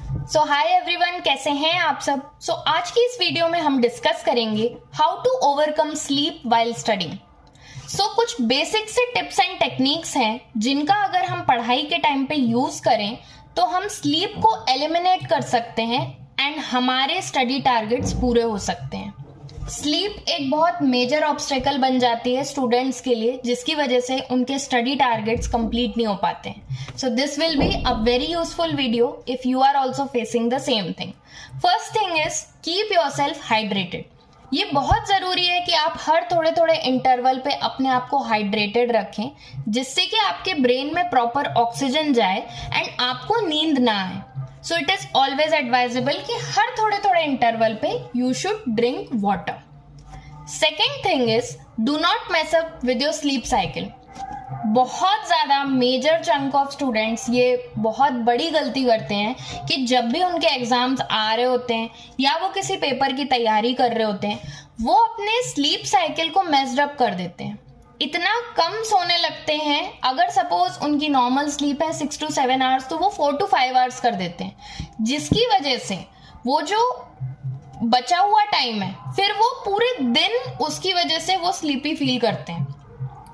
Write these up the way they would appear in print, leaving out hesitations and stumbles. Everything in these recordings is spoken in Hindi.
सो हाय एवरीवन, कैसे हैं आप सब। आज की इस वीडियो में हम डिस्कस करेंगे how to overcome sleep while studying. कुछ बेसिक से टिप्स एंड टेक्निक्स हैं जिनका अगर हम पढ़ाई के टाइम पे यूज करें तो हम स्लीप को एलिमिनेट कर सकते हैं एंड हमारे स्टडी टारगेट्स पूरे हो सकते हैं। स्लीप एक बहुत मेजर ऑब्स्टेकल बन जाती है स्टूडेंट्स के लिए, जिसकी वजह से उनके स्टडी टारगेट्स कंप्लीट नहीं हो पाते हैं। So this will be a very useful video if you are also facing the same thing. First thing is keep yourself hydrated. ये बहुत जरूरी है कि आप हर थोड़े थोड़े इंटरवल पे अपने आप को हाइड्रेटेड रखें, जिससे कि आपके ब्रेन में प्रॉपर ऑक्सीजन जाए एंड आपको नींद ना आए। So it is always advisable कि हर थोड़े थोड़े इंटरवल पे you should drink water. Second thing is do not mess up with your sleep cycle. बहुत ज्यादा मेजर चंक ऑफ स्टूडेंट्स ये बहुत बड़ी गलती करते हैं कि जब भी उनके एग्जाम्स आ रहे होते हैं या वो किसी पेपर की तैयारी कर रहे होते हैं, वो अपने स्लीप साइकिल को मेस्ड अप कर देते हैं। इतना कम सोने लगते हैं। अगर सपोज उनकी नॉर्मल स्लीप है 6 to 7 आवर्स, तो वो 4 to 5 आवर्स कर देते हैं, जिसकी वजह से वो जो बचा हुआ टाइम है फिर वो पूरे दिन उसकी वजह से वो स्लीपी फील करते हैं।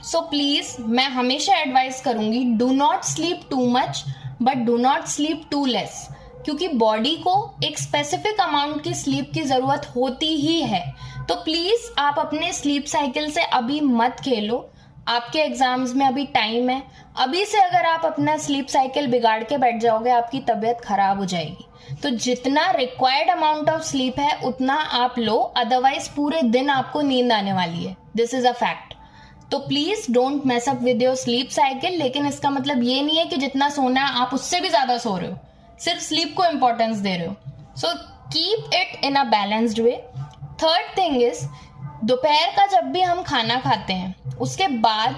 सो प्लीज मैं हमेशा एडवाइस करूंगी, do not sleep too much but do not sleep too less, क्योंकि बॉडी को एक स्पेसिफिक अमाउंट की स्लीप की जरूरत होती ही है। तो प्लीज आप अपने स्लीप साइकिल से अभी मत खेलो। आपके एग्जाम्स में अभी टाइम है। अभी से अगर आप अपना स्लीप साइकिल बिगाड़ के बैठ जाओगे, आपकी तबीयत खराब हो जाएगी। तो जितना रिक्वायर्ड अमाउंट ऑफ स्लीप है उतना आप लो, अदरवाइज पूरे दिन आपको नींद आने वाली है। This is a fact. तो please don't mess up with your sleep cycle. लेकिन इसका मतलब ये नहीं है कि जितना सोना है आप उससे भी ज्यादा सो रहे हो, सिर्फ स्लीप को इंपॉर्टेंस दे रहे हो। So keep it in a balanced way. Third thing is, दोपहर का जब भी हम खाना खाते हैं उसके बाद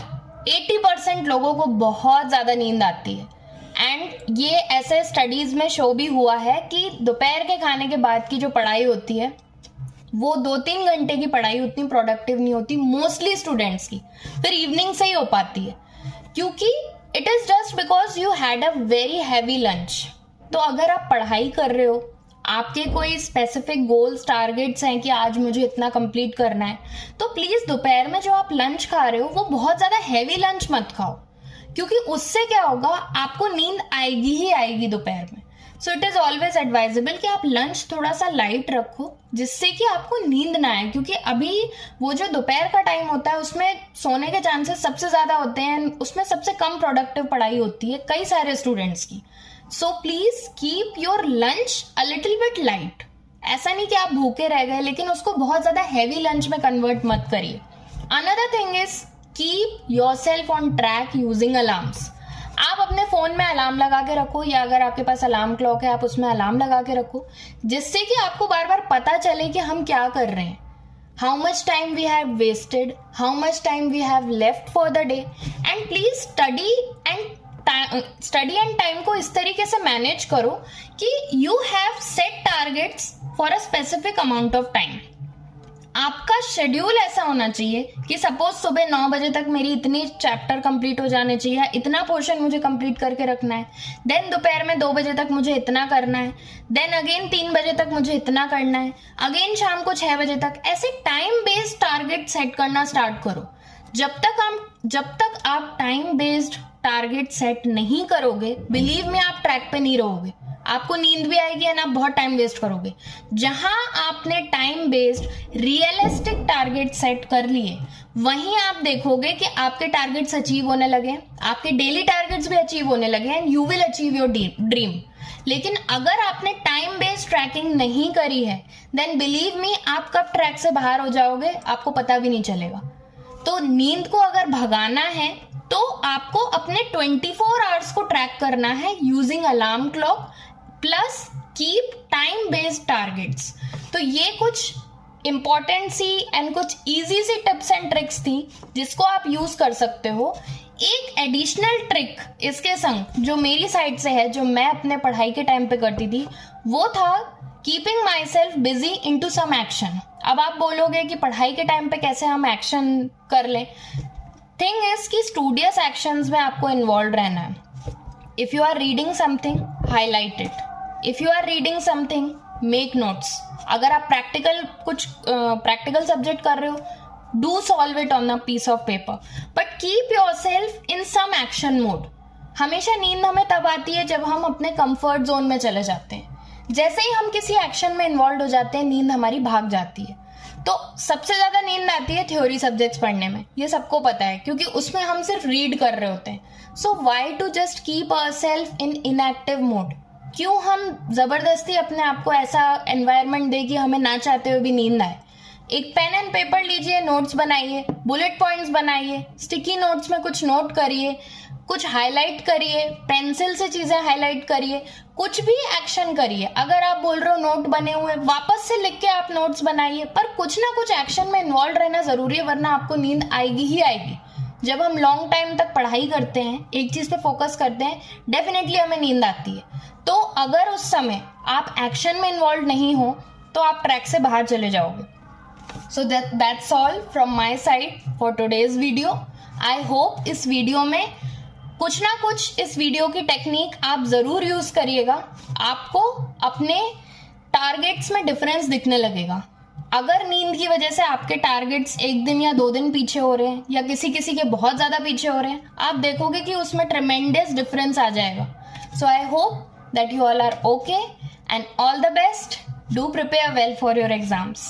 80% लोगों को बहुत ज्यादा नींद आती है। एंड ये ऐसे स्टडीज में शो भी हुआ है कि दोपहर के खाने के बाद की जो पढ़ाई होती है वो 2-3 घंटे की पढ़ाई उतनी प्रोडक्टिव नहीं होती मोस्टली स्टूडेंट्स की, फिर इवनिंग से ही हो पाती है, क्योंकि it is just because you had a very heavy lunch. तो अगर आप पढ़ाई कर रहे हो, आपके कोई स्पेसिफिक गोल्स टारगेट्स हैं कि आज मुझे इतना कंप्लीट करना है, तो प्लीज दोपहर में जो आप लंच खा रहे हो वो बहुत ज्यादा हैवी लंच मत खाओ, क्योंकि उससे क्या होगा, आपको नींद आएगी ही आएगी दोपहर में। So it is always advisable कि आप लंच थोड़ा सा लाइट रखो, जिससे कि आपको नींद ना आए, क्योंकि अभी वो जो दोपहर का टाइम होता है उसमें सोने के चांसेस सबसे ज्यादा होते हैं, उसमें सबसे कम प्रोडक्टिव पढ़ाई होती है कई सारे स्टूडेंट्स की। So please keep your lunch a little bit light. ऐसा नहीं कि आप भूखे रह गए, लेकिन उसको बहुत ज्यादा हैवी लंच में कन्वर्ट मत करिए। Another thing is keep yourself on track using alarms. आप अपने फोन में अलार्म लगा के रखो, या अगर आपके पास अलार्म क्लॉक है आप उसमें अलार्म लगा के रखो, जिससे कि आपको बार बार पता चले कि हम क्या कर रहे हैं, how much time we have wasted, how much time we have left for the day. And please study and time को इस तरीके से मैनेज करो कि you have set targets for a specific amount of time. आपका शेड्यूल ऐसा होना चाहिए कि सपोज सुबह 9 बजे तक मेरी इतनी चैप्टर कंप्लीट हो जाने चाहिए, इतना पोर्शन मुझे कंप्लीट करके रखना है, देन दोपहर में 2 बजे तक मुझे इतना करना है, देन अगेन 3 बजे तक मुझे इतना करना है, अगेन शाम को 6 बजे तक। ऐसे टाइम बेस्ड टारगेट सेट करना स्टार्ट करो। जब तक आप टाइम बेस्ड टारगेट सेट नहीं करोगे, बिलीव में आप ट्रैक पे नहीं रहोगे, आपको नींद भी आएगी एंड आप बहुत टाइम वेस्ट करोगे। जहां आपने time based realistic target set कर लिए, वहीं आप देखोगे कि आपके टारगेट्स अचीव होने लगे, आपके डेली टारगेट्स भी अचीव होने लगे and you will achieve your dream. लेकिन अगर आपने टाइम बेस्ड ट्रैकिंग नहीं करी है, देन बिलीव मी आप कब ट्रैक से बाहर हो जाओगे आपको पता भी नहीं चलेगा। तो नींद को अगर भगाना है तो आपको अपने 24 आवर्स को ट्रैक करना है using alarm clock plus keep time based targets. तो ये कुछ इंपॉर्टेंट सी एंड कुछ इजी सी टिप्स एंड ट्रिक्स थी जिसको आप यूज कर सकते हो। एक एडिशनल ट्रिक इसके संग जो मेरी साइड से है, जो मैं अपने पढ़ाई के टाइम पे करती थी, वो था keeping myself busy into some action. अब आप बोलोगे कि पढ़ाई के टाइम पे कैसे हम एक्शन कर लें। थिंग इज कि स्टूडियस एक्शंस में आपको इन्वॉल्व रहना है। If you are reading something, highlight it. If you are reading something, make notes. अगर आप प्रैक्टिकल सब्जेक्ट कर रहे हो, do solve it on a piece of paper, but keep yourself in some action mode. हमेशा नींद हमें तब आती है जब हम अपने कंफर्ट जोन में चले जाते हैं. जैसे ही हम किसी एक्शन में इन्वॉल्व हो जाते हैं, नींद हमारी भाग जाती है. तो सबसे ज्यादा नींद आती है थ्योरी सब्जेक्ट्स पढ़ने में, ये सबको पता है, क्योंकि उसमें हम सिर्फ रीड कर रहे होते हैं. So why to just keep ourselves in inactive mode? क्यों हम जबरदस्ती अपने आप को ऐसा एनवायरनमेंट दे कि हमें ना चाहते हुए भी नींद आए? एक पेन एंड पेपर लीजिए, नोट्स बनाइए, बुलेट पॉइंट्स बनाइए, स्टिकी नोट्स में कुछ नोट करिए, कुछ हाईलाइट करिए, पेंसिल से चीजें हाईलाइट करिए, कुछ भी एक्शन करिए. अगर आप बोल रहे हो नोट बने हुए, वापस से लिख के आप नोट्स बनाइए, पर कुछ ना कुछ एक्शन में इन्वॉल्व रहना जरूरी है, वरना आपको नींद आएगी ही आएगी. जब हम लॉन्ग टाइम तक पढ़ाई करते हैं, एक चीज पे फोकस करते हैं, डेफिनेटली हमें नींद आती है. तो अगर उस समय आप एक्शन में इन्वॉल्व नहीं हो तो आप ट्रैक से बाहर चले जाओगे. So that's all from my side for today's video. I hope इस वीडियो में कुछ ना कुछ इस वीडियो की टेक्निक आप जरूर यूज करिएगा. आपको अपने टारगेट्स में डिफरेंस दिखने लगेगा. अगर नींद की वजह से आपके टारगेट्स 1 दिन या 2 दिन पीछे हो रहे हैं, या किसी के बहुत ज्यादा पीछे हो रहे हैं, आप देखोगे कि उसमें ट्रेमेंडस डिफरेंस आ जाएगा. So I hope that you all are okay and all the best. Do prepare well for your exams.